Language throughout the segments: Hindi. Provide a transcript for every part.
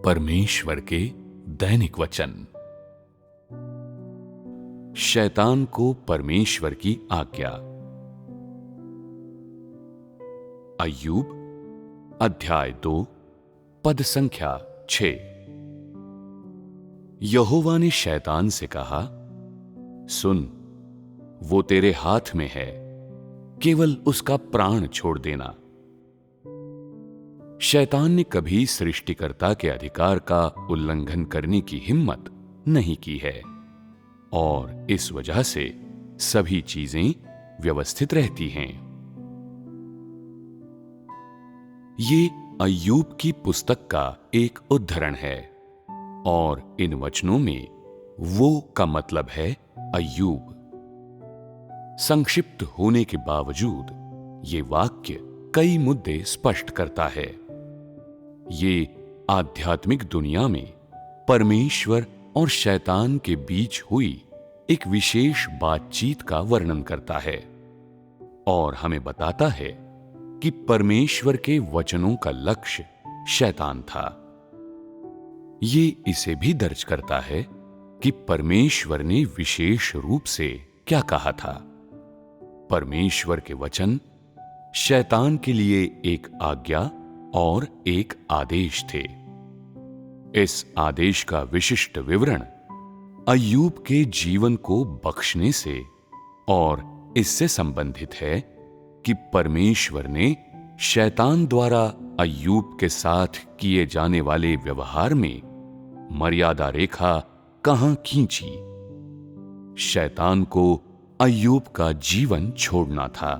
परमेश्वर के दैनिक वचन। शैतान को परमेश्वर की आज्ञा। अय्यूब अध्याय 2 पद संख्या 6। यहोवा ने शैतान से कहा, सुन, वो तेरे हाथ में है, केवल उसका प्राण छोड़ देना। शैतान ने कभी सृष्टिकर्ता के अधिकार का उल्लंघन करने की हिम्मत नहीं की है और इस वजह से सभी चीजें व्यवस्थित रहती हैं। ये अय्यूब की पुस्तक का एक उद्धरण है और इन वचनों में वो का मतलब है अय्यूब। संक्षिप्त होने के बावजूद ये वाक्य कई मुद्दे स्पष्ट करता है। ये आध्यात्मिक दुनिया में परमेश्वर और शैतान के बीच हुई एक विशेष बातचीत का वर्णन करता है और हमें बताता है कि परमेश्वर के वचनों का लक्ष्य शैतान था। ये इसे भी दर्ज करता है कि परमेश्वर ने विशेष रूप से क्या कहा था। परमेश्वर के वचन शैतान के लिए एक आज्ञा और एक आदेश थे। इस आदेश का विशिष्ट विवरण अय्यूब के जीवन को बख्शने से और इससे संबंधित है कि परमेश्वर ने शैतान द्वारा अय्यूब के साथ किए जाने वाले व्यवहार में मर्यादा रेखा कहां खींची। शैतान को अय्यूब का जीवन छोड़ना था।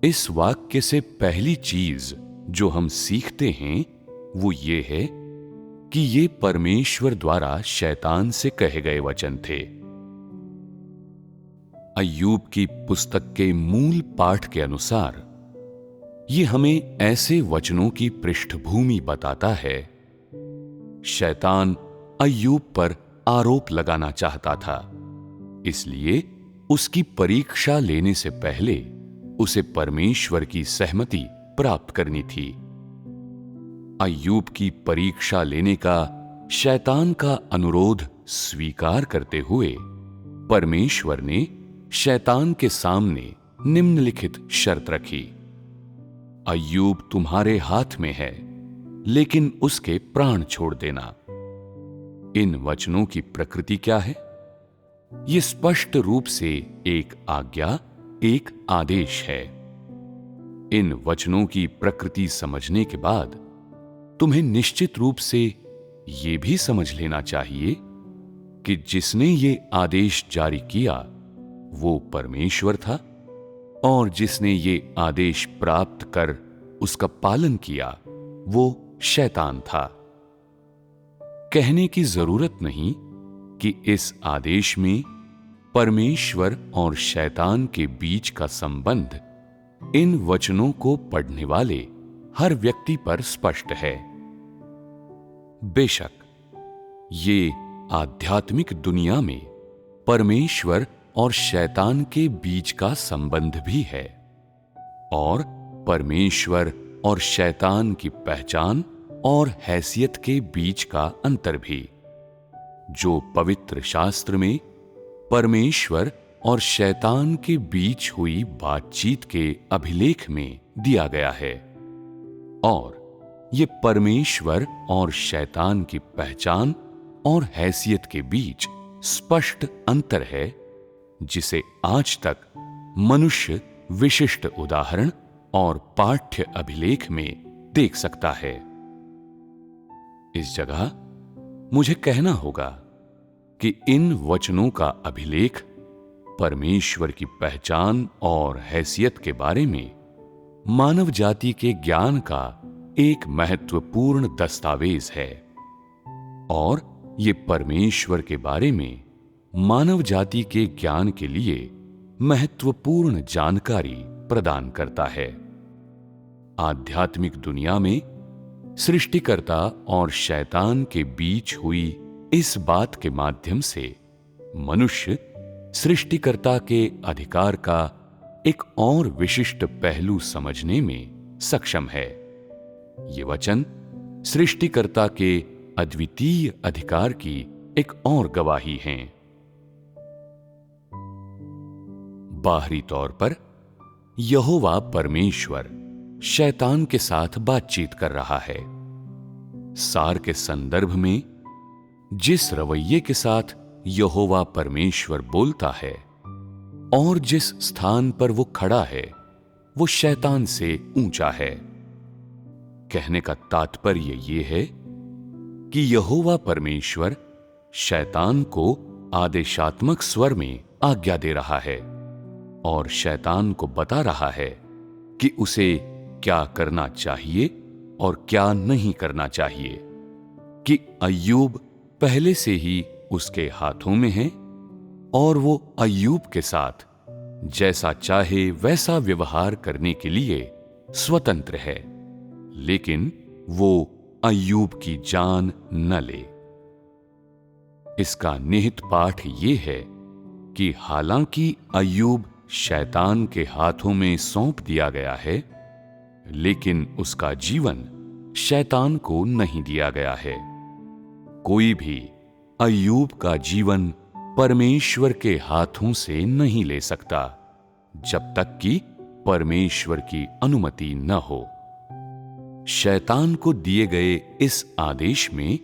इस वाक्य से पहली चीज जो हम सीखते हैं वो ये है कि ये परमेश्वर द्वारा शैतान से कहे गए वचन थे। अय्यूब की पुस्तक के मूल पाठ के अनुसार ये हमें ऐसे वचनों की पृष्ठभूमि बताता है। शैतान अय्यूब पर आरोप लगाना चाहता था, इसलिए उसकी परीक्षा लेने से पहले उसे परमेश्वर की सहमति प्राप्त करनी थी। अय्यूब की परीक्षा लेने का शैतान का अनुरोध स्वीकार करते हुए परमेश्वर ने शैतान के सामने निम्नलिखित शर्त रखी, अय्यूब तुम्हारे हाथ में है, लेकिन उसके प्राण छोड़ देना। इन वचनों की प्रकृति क्या है? ये स्पष्ट रूप से एक आज्ञा, एक आदेश है। इन वचनों की प्रकृति समझने के बाद तुम्हें निश्चित रूप से यह भी समझ लेना चाहिए कि जिसने ये आदेश जारी किया वो परमेश्वर था और जिसने ये आदेश प्राप्त कर उसका पालन किया वो शैतान था। कहने की जरूरत नहीं कि इस आदेश में परमेश्वर और शैतान के बीच का संबंध इन वचनों को पढ़ने वाले हर व्यक्ति पर स्पष्ट है। बेशक ये आध्यात्मिक दुनिया में परमेश्वर और शैतान के बीच का संबंध भी है और परमेश्वर और शैतान की पहचान और हैसियत के बीच का अंतर भी, जो पवित्र शास्त्र में परमेश्वर और शैतान के बीच हुई बातचीत के अभिलेख में दिया गया है। और ये परमेश्वर और शैतान की पहचान और हैसियत के बीच स्पष्ट अंतर है, जिसे आज तक मनुष्य विशिष्ट उदाहरण और पाठ्य अभिलेख में देख सकता है। इस जगह मुझे कहना होगा कि इन वचनों का अभिलेख परमेश्वर की पहचान और हैसियत के बारे में मानव जाति के ज्ञान का एक महत्वपूर्ण दस्तावेज है और ये परमेश्वर के बारे में मानव जाति के ज्ञान के लिए महत्वपूर्ण जानकारी प्रदान करता है। आध्यात्मिक दुनिया में सृष्टिकर्ता और शैतान के बीच हुई इस बात के माध्यम से मनुष्य सृष्टिकर्ता के अधिकार का एक और विशिष्ट पहलू समझने में सक्षम है। ये वचन सृष्टिकर्ता के अद्वितीय अधिकार की एक और गवाही हैं। बाहरी तौर पर यहोवा परमेश्वर शैतान के साथ बातचीत कर रहा है। सार के संदर्भ में जिस रवैये के साथ यहोवा परमेश्वर बोलता है और जिस स्थान पर वो खड़ा है वो शैतान से ऊंचा है। कहने का तात्पर्य ये है कि यहोवा परमेश्वर शैतान को आदेशात्मक स्वर में आज्ञा दे रहा है और शैतान को बता रहा है कि उसे क्या करना चाहिए और क्या नहीं करना चाहिए, कि अय्यूब पहले से ही उसके हाथों में है और वो अय्यूब के साथ जैसा चाहे वैसा व्यवहार करने के लिए स्वतंत्र है, लेकिन वो अय्यूब की जान न ले। इसका निहित पाठ ये है कि हालांकि अय्यूब शैतान के हाथों में सौंप दिया गया है, लेकिन उसका जीवन शैतान को नहीं दिया गया है। कोई भी अय्यूब का जीवन परमेश्वर के हाथों से नहीं ले सकता जब तक कि परमेश्वर की अनुमति न हो। शैतान को दिए गए इस आदेश में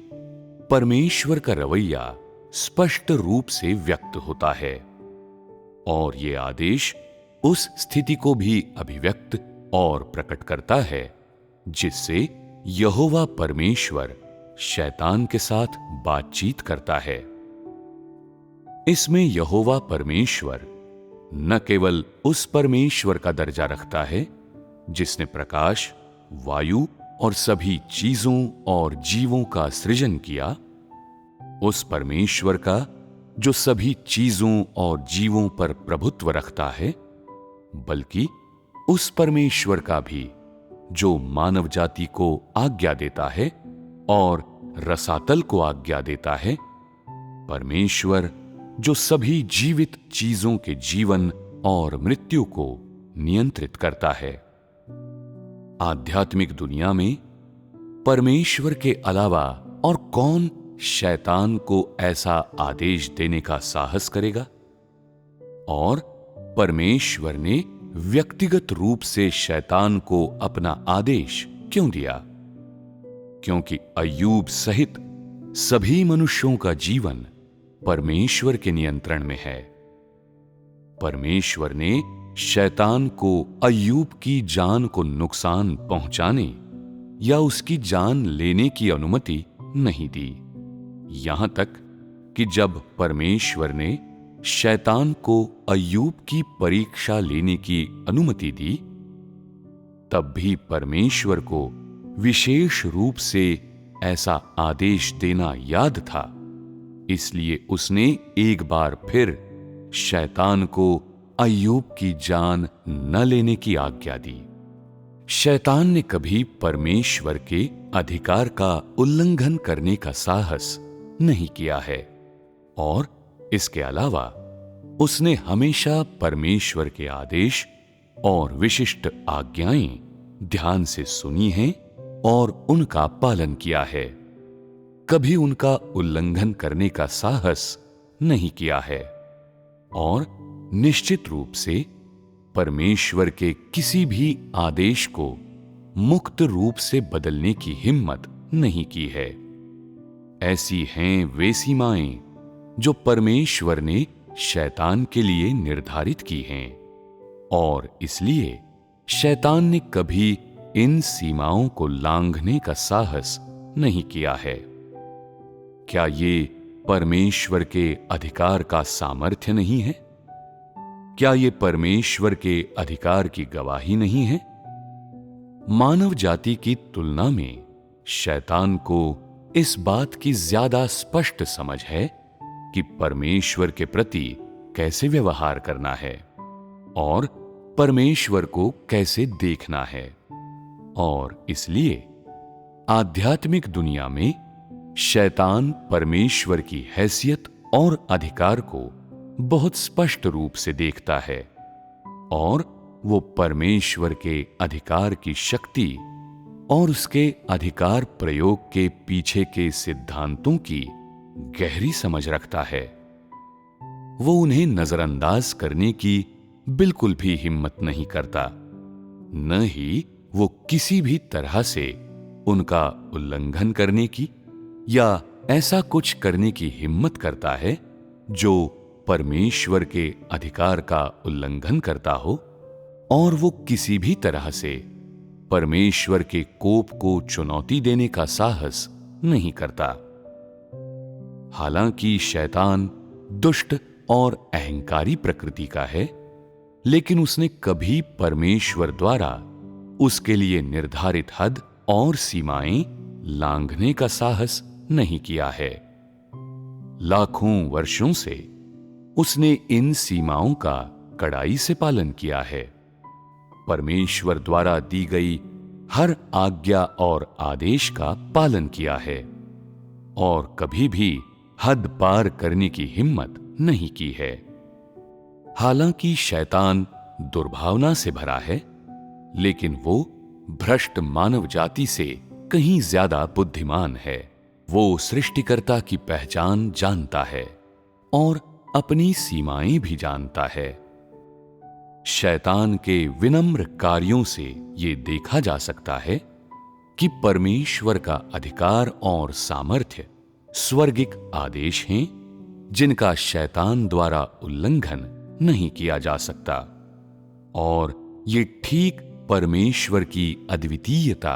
परमेश्वर का रवैया स्पष्ट रूप से व्यक्त होता है और ये आदेश उस स्थिति को भी अभिव्यक्त और प्रकट करता है जिससे यहोवा परमेश्वर शैतान के साथ बातचीत करता है। इसमें यहोवा परमेश्वर न केवल उस परमेश्वर का दर्जा रखता है जिसने प्रकाश, वायु और सभी चीजों और जीवों का सृजन किया, उस परमेश्वर का जो सभी चीजों और जीवों पर प्रभुत्व रखता है, बल्कि उस परमेश्वर का भी जो मानव जाति को आज्ञा देता है और रसातल को आज्ञा देता है, परमेश्वर जो सभी जीवित चीजों के जीवन और मृत्यु को नियंत्रित करता है। आध्यात्मिक दुनिया में परमेश्वर के अलावा और कौन शैतान को ऐसा आदेश देने का साहस करेगा? और परमेश्वर ने व्यक्तिगत रूप से शैतान को अपना आदेश क्यों दिया? क्योंकि अय्यूब सहित सभी मनुष्यों का जीवन परमेश्वर के नियंत्रण में है। परमेश्वर ने शैतान को अय्यूब की जान को नुकसान पहुंचाने या उसकी जान लेने की अनुमति नहीं दी। यहां तक कि जब परमेश्वर ने शैतान को अय्यूब की परीक्षा लेने की अनुमति दी, तब भी परमेश्वर को विशेष रूप से ऐसा आदेश देना याद था। इसलिए उसने एक बार फिर शैतान को अय्यूब की जान न लेने की आज्ञा दी। शैतान ने कभी परमेश्वर के अधिकार का उल्लंघन करने का साहस नहीं किया है और इसके अलावा उसने हमेशा परमेश्वर के आदेश और विशिष्ट आज्ञाएं ध्यान से सुनी हैं और उनका पालन किया है। कभी उनका उल्लंघन करने का साहस नहीं किया है और निश्चित रूप से परमेश्वर के किसी भी आदेश को मुक्त रूप से बदलने की हिम्मत नहीं की है। ऐसी हैं वे सीमाएं जो परमेश्वर ने शैतान के लिए निर्धारित की हैं और इसलिए शैतान ने कभी इन सीमाओं को लांघने का साहस नहीं किया है। क्या ये परमेश्वर के अधिकार का सामर्थ्य नहीं है? क्या ये परमेश्वर के अधिकार की गवाही नहीं है? मानव जाति की तुलना में शैतान को इस बात की ज्यादा स्पष्ट समझ है कि परमेश्वर के प्रति कैसे व्यवहार करना है और परमेश्वर को कैसे देखना है, और इसलिए आध्यात्मिक दुनिया में शैतान परमेश्वर की हैसियत और अधिकार को बहुत स्पष्ट रूप से देखता है और वो परमेश्वर के अधिकार की शक्ति और उसके अधिकार प्रयोग के पीछे के सिद्धांतों की गहरी समझ रखता है। वो उन्हें नजरअंदाज करने की बिल्कुल भी हिम्मत नहीं करता, न ही वो किसी भी तरह से उनका उल्लंघन करने की या ऐसा कुछ करने की हिम्मत करता है जो परमेश्वर के अधिकार का उल्लंघन करता हो, और वो किसी भी तरह से परमेश्वर के कोप को चुनौती देने का साहस नहीं करता। हालांकि शैतान दुष्ट और अहंकारी प्रकृति का है, लेकिन उसने कभी परमेश्वर द्वारा उसके लिए निर्धारित हद और सीमाएं लांघने का साहस नहीं किया है। लाखों वर्षों से उसने इन सीमाओं का कड़ाई से पालन किया है। परमेश्वर द्वारा दी गई हर आज्ञा और आदेश का पालन किया है और कभी भी हद पार करने की हिम्मत नहीं की है। हालांकि शैतान दुर्भावना से भरा है, लेकिन वो भ्रष्ट मानव जाति से कहीं ज्यादा बुद्धिमान है। वो सृष्टिकर्ता की पहचान जानता है और अपनी सीमाएं भी जानता है। शैतान के विनम्र कार्यों से ये देखा जा सकता है कि परमेश्वर का अधिकार और सामर्थ्य स्वर्गिक आदेश हैं, जिनका शैतान द्वारा उल्लंघन नहीं किया जा सकता, और ये ठीक परमेश्वर की अद्वितीयता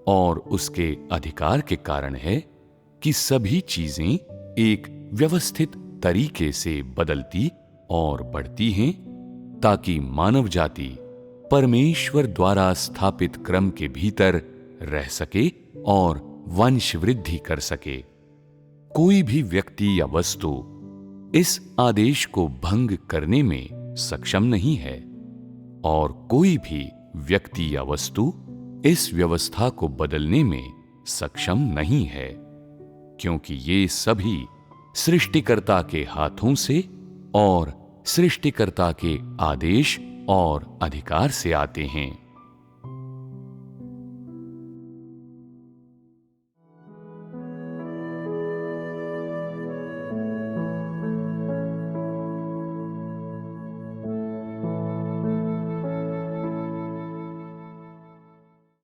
और उसके अधिकार के कारण है कि सभी चीजें एक व्यवस्थित तरीके से बदलती और बढ़ती हैं, ताकि मानव जाति परमेश्वर द्वारा स्थापित क्रम के भीतर रह सके और वंश वृद्धि कर सके। कोई भी व्यक्ति या वस्तु इस आदेश को भंग करने में सक्षम नहीं है, और कोई भी व्यक्ति या वस्तु इस व्यवस्था को बदलने में सक्षम नहीं है, क्योंकि ये सभी सृष्टिकर्ता के हाथों से और सृष्टिकर्ता के आदेश और अधिकार से आते हैं।